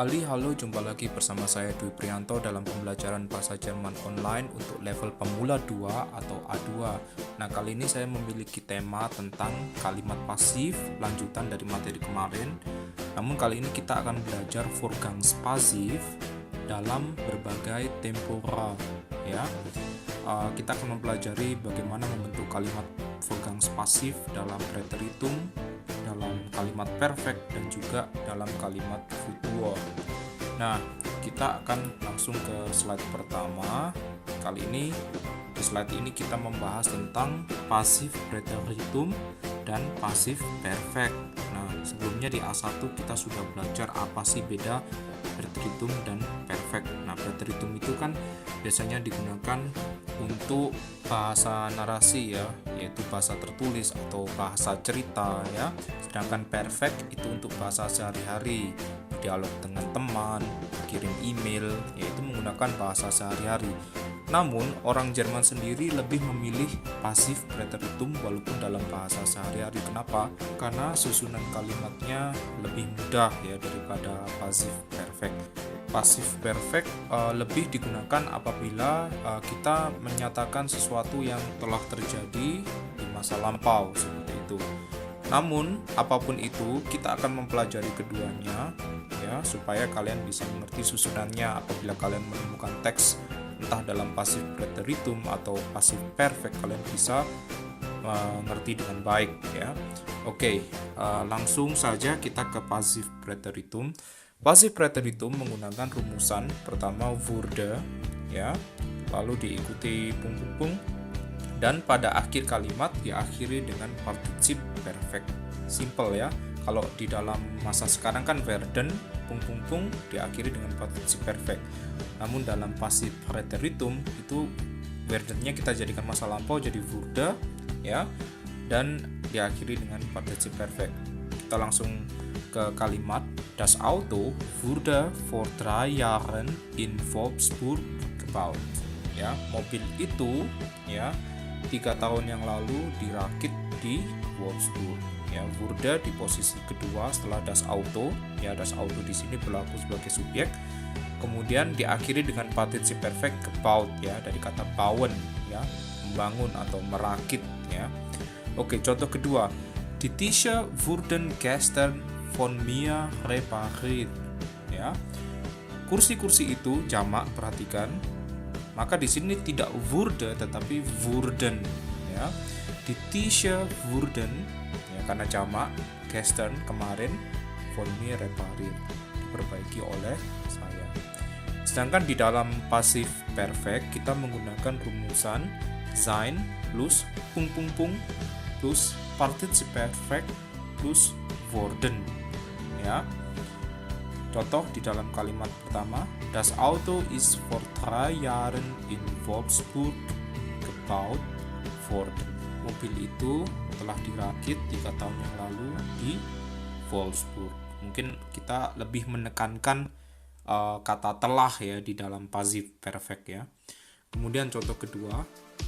Halo, jumpa lagi bersama saya Dwi Prianto dalam pembelajaran bahasa Jerman online untuk level pemula 2 atau A2. Nah, kali ini saya memiliki tema tentang kalimat pasif, lanjutan dari materi kemarin. Namun kali ini kita akan belajar Vorgangspasif dalam berbagai tempora, ya. Kita akan mempelajari bagaimana membentuk kalimat Vorgangspasif dalam preteritum, dalam kalimat perfect, dan juga dalam kalimat futur. Nah, kita akan langsung ke slide pertama. Kali ini di slide ini kita membahas tentang pasif preteritum dan pasif perfect. Nah, sebelumnya di A1 kita sudah belajar apa sih beda preteritum dan perfect. Nah, preteritum itu kan biasanya digunakan untuk bahasa narasi ya, yaitu bahasa tertulis atau bahasa cerita ya. Sedangkan perfect itu untuk bahasa sehari-hari, dialog dengan teman, kirim email, yaitu menggunakan bahasa sehari-hari. Namun, orang Jerman sendiri lebih memilih pasif preteritum walaupun dalam bahasa sehari-hari. Kenapa? Karena susunan kalimatnya lebih mudah ya daripada pasif perfect. Pasif perfect lebih digunakan apabila kita menyatakan sesuatu yang telah terjadi di masa lampau seperti itu. Namun, apapun itu, kita akan mempelajari keduanya ya supaya kalian bisa mengerti susunannya apabila kalian menemukan teks entah dalam pasif preteritum atau pasif perfect, kalian bisa mengerti dengan baik ya. Oke, langsung saja kita ke pasif preteritum. Pasif preteritum menggunakan rumusan pertama wurde ya, lalu diikuti pung-pung-pung, dan pada akhir kalimat diakhiri dengan partisip perfect. Simple ya. Kalau di dalam masa sekarang kan werden, pung-pung-pung diakhiri dengan partisip perfect. Namun dalam pasif preteritum itu werdennya kita jadikan masa lampau jadi wurde ya, dan diakhiri dengan partisip perfect. Kita langsung ke kalimat. Das Auto wurde vor 3 Jahren in Wolfsburg gebaut. Ya, mobil itu ya 3 tahun yang lalu dirakit di Wolfsburg. Ya, wurde di posisi kedua setelah das Auto. Ya, das Auto di sini berlaku sebagai subjek. Kemudian diakhiri dengan partisip perfect gebaut ya, dari kata bauen ya, membangun atau merakit ya. Oke, contoh kedua. Die Tische wurden gestern von mir repariert ya. Kursi-kursi itu jamak, perhatikan. Maka di sini tidak wurde tetapi wurden ya. Die Tische wurden ya karena jamak, gestern kemarin, von mir repariert diperbaiki oleh saya. Sedangkan di dalam pasif perfect kita menggunakan rumusan sein plus pung-pung-pung plus partisip perfect plus worden ya. Contoh di dalam kalimat pertama, das Auto ist vor 3 Jahren in Wolfsburg gebaut worden. Mobil itu telah dirakit 3 tahun yang lalu di Wolfsburg. Mungkin kita lebih menekankan kata telah ya di dalam pasif perfect ya. Kemudian contoh kedua,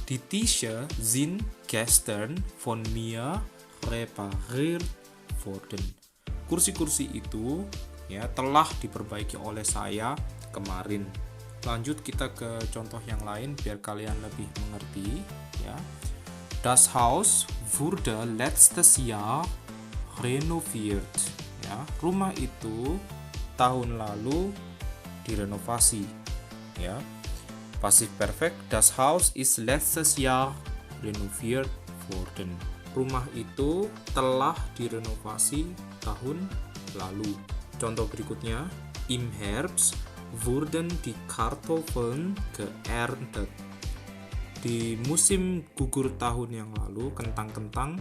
die Tische sind gestern von mir repariert worden. Kursi-kursi itu ya telah diperbaiki oleh saya kemarin. Lanjut kita ke contoh yang lain biar kalian lebih mengerti ya. Das Haus wurde letztes Jahr renoviert ya. Rumah itu tahun lalu direnovasi ya. Pasif perfect, das Haus ist letztes Jahr renoviert worden. Rumah itu telah direnovasi tahun lalu. Contoh berikutnya, im Herbst wurden die Kartoffeln geerntet. Di musim gugur tahun yang lalu, kentang-kentang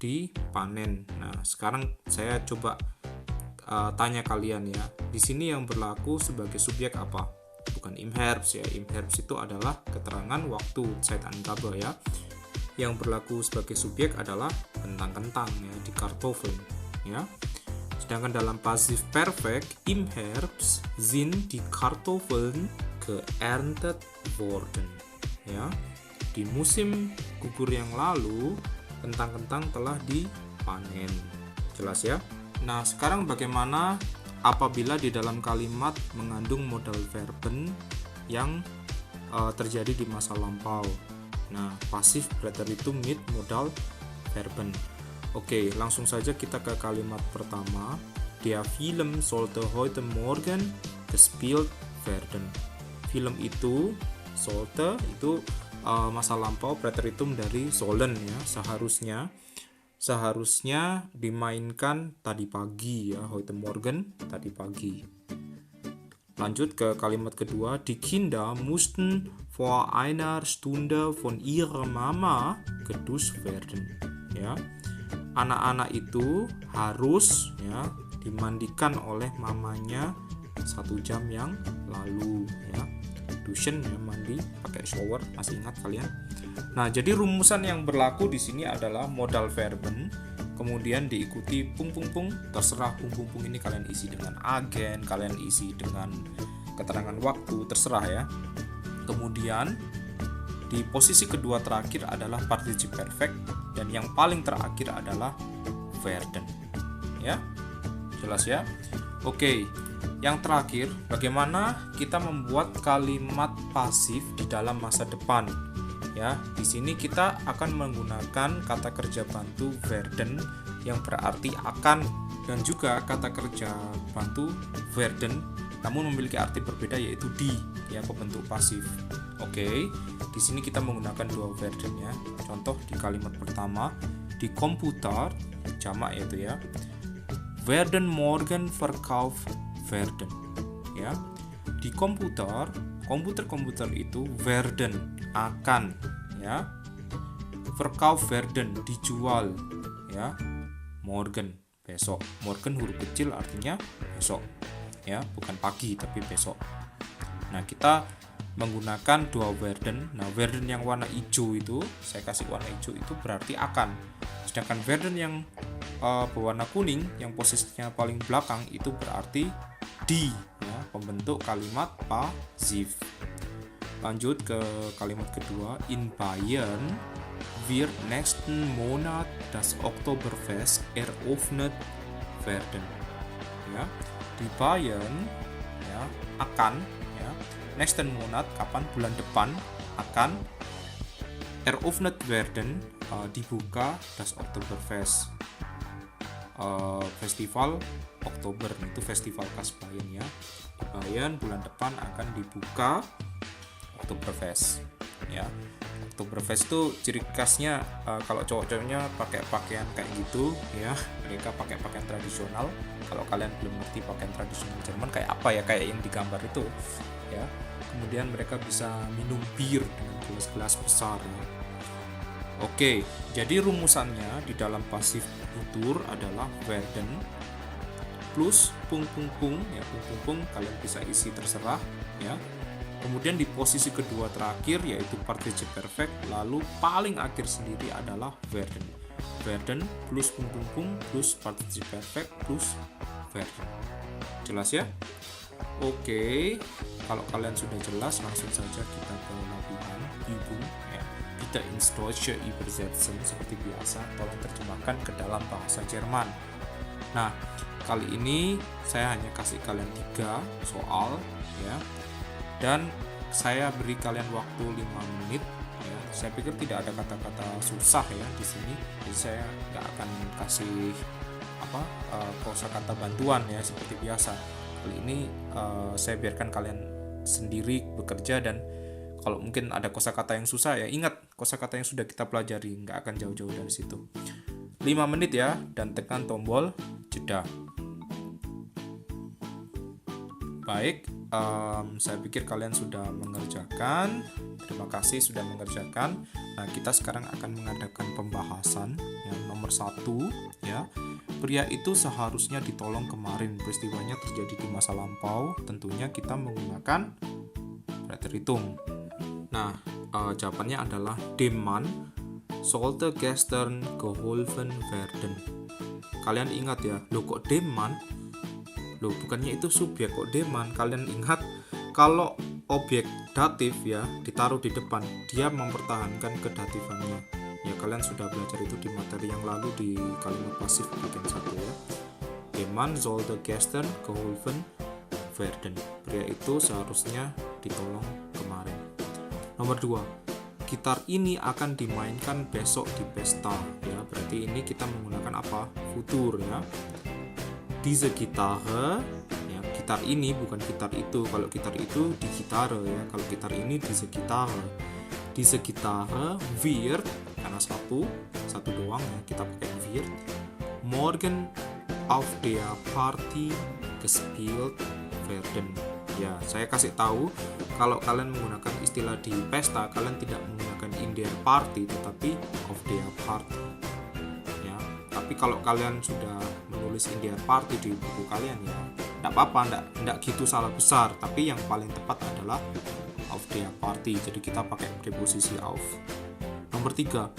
dipanen. Nah, sekarang saya coba tanya kalian ya. Di sini yang berlaku sebagai subjek apa? Bukan im Herbst ya. Im Herbst itu adalah keterangan waktu, Zeitangabe ya. Yang berlaku sebagai subjek adalah kentang-kentang ya, di Kartoffeln ya. Sedangkan dalam pasif perfect, im Herbst sind die Kartoffeln geerntet worden ya. Di musim gugur yang lalu, kentang-kentang telah dipanen. Jelas ya? Nah, sekarang bagaimana apabila di dalam kalimat mengandung modal verben yang terjadi di masa lampau. Nah, pasif preteritum mit modal verben. Oke, langsung saja kita ke kalimat pertama. Der Film sollte heute Morgen gespielt werden. Film itu, sollte itu masa lampau, preteritum dari sollen ya, seharusnya dimainkan tadi pagi ya, heute Morgen tadi pagi. Lanjut ke kalimat kedua, die Kinder mussten vor einer Stunde von ihrer Mama geduscht werden. Ya, anak-anak itu harus ya dimandikan oleh mamanya 1 jam yang lalu ya. Duschen ya, mandi pakai shower, masih ingat kalian? Nah, jadi rumusan yang berlaku di sini adalah modal verben, kemudian diikuti pung, terserah pung ini kalian isi dengan agen, kalian isi dengan keterangan waktu, terserah ya. Kemudian di posisi kedua terakhir adalah participe perfect, dan yang paling terakhir adalah werden. Ya, jelas ya? Oke, yang terakhir, bagaimana kita membuat kalimat pasif di dalam masa depan? Ya, di sini kita akan menggunakan kata kerja bantu werden yang berarti akan, dan juga kata kerja bantu werden namun memiliki arti berbeda, yaitu di ya, pembentuk pasif. Oke, di sini kita menggunakan 2 werden ya. Contoh di kalimat pertama, di komputer jamak yaitu ya, werden morgen verkauft werden ya. Di komputer itu werden akan ya, verkauf werden dijual ya, morgen besok. Morgen huruf kecil artinya besok ya, bukan pagi tapi besok. Nah, kita menggunakan 2 werden. Nah, werden yang warna hijau itu, saya kasih warna hijau itu berarti akan. Sedangkan werden yang berwarna kuning yang posisinya paling belakang itu berarti di ya, pembentuk kalimat pasif. Lanjut ke kalimat kedua, in Bayern wird nächsten Monat das Oktoberfest eröffnet werden. Ya, di Bayern ya, akan ya, nächsten Monat kapan, bulan depan, akan eröffnet werden dibuka das Oktoberfest, festival Oktober, itu festival khas Bayern ya. Di Bayern bulan depan akan dibuka Oktoberfest ya. Oktoberfest itu ciri khasnya kalau cowok-cowoknya pakai pakaian kayak gitu ya, mereka pakai pakaian tradisional. Kalau kalian belum ngerti pakaian tradisional Jerman kayak apa ya, kayak yang digambar itu ya. Kemudian mereka bisa minum bir dengan gelas-gelas besar ya. Oke, jadi rumusannya di dalam pasif futur adalah werden plus pung ya, pung kalian bisa isi terserah ya. Kemudian di posisi kedua terakhir yaitu participe perfect, lalu paling akhir sendiri adalah werden. Werden plus pung plus participe perfect plus werden. Jelas ya? Oke, kalau kalian sudah jelas, langsung saja kita ke latihan Übung ya. Bitte ins Deutsche übersetzen, seperti biasa, tolong terjemahkan ke dalam bahasa Jerman. Nah, kali ini saya hanya kasih kalian 3 soal ya. Dan saya beri kalian waktu 5 menit ya. Saya pikir tidak ada kata-kata susah ya di sini. Jadi saya nggak akan kasih kosakata bantuan ya seperti biasa. Kali ini saya biarkan kalian sendiri bekerja, dan kalau mungkin ada kosakata yang susah ya ingat kosakata yang sudah kita pelajari, nggak akan jauh-jauh dari situ. 5 menit ya, dan tekan tombol jeda. Baik, saya pikir kalian sudah mengerjakan. Terima kasih sudah mengerjakan. Nah, kita sekarang akan mengadakan pembahasan yang nomor 1 ya. Pria itu seharusnya ditolong kemarin, peristiwanya terjadi di masa lampau. Tentunya kita menggunakan preteritum. Nah, jawabannya adalah dem Mann sollte gestern geholfen werden. Kalian ingat ya, loh kok dem Mann? Loh, bukannya itu subjek, kok dem Mann? Kalian ingat kalau objek datif ya ditaruh di depan, dia mempertahankan kedatifannya. Ya, kalian sudah belajar itu di materi yang lalu di kalimat pasif bagian 1 ya. Der Mann sollte gestern geholfen werden. Pria itu seharusnya ditolong kemarin. Nomor 2. Gitar ini akan dimainkan besok di pesta. Ya, berarti ini kita menggunakan apa? Futur ya. Diese Gitarre, ya, gitar ini bukan gitar itu. Kalau gitar itu di Gitarre ya. Kalau gitar ini diese Gitarre. Diese Gitarre wird, karena satu doang ya, kita pakai wird. Morgen auf der Party gespielt werden. Ya, saya kasih tahu kalau kalian menggunakan istilah di pesta, kalian tidak menggunakan in der Party tetapi auf der Party. Ya, tapi kalau kalian sudah menulis in der Party di buku kalian ya, enggak apa-apa, enggak gitu salah besar, tapi yang paling tepat adalah auf der Party. Jadi kita pakai preposisi auf. Nomor 3.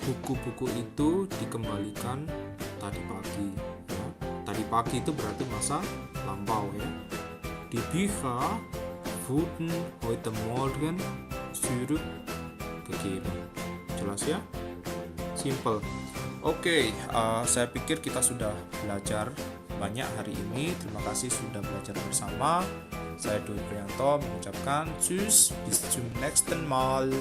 Buku-buku itu dikembalikan tadi pagi ya. Tadi pagi itu berarti masa lampau ya. Die Bücher wurden heute Morgen zurückgegeben. Jelas ya? Simple. Oke, saya pikir kita sudah belajar banyak hari ini. Terima kasih sudah belajar bersama. Saya Dwi Prianto mengucapkan tschüss, bis zum nächsten Mal.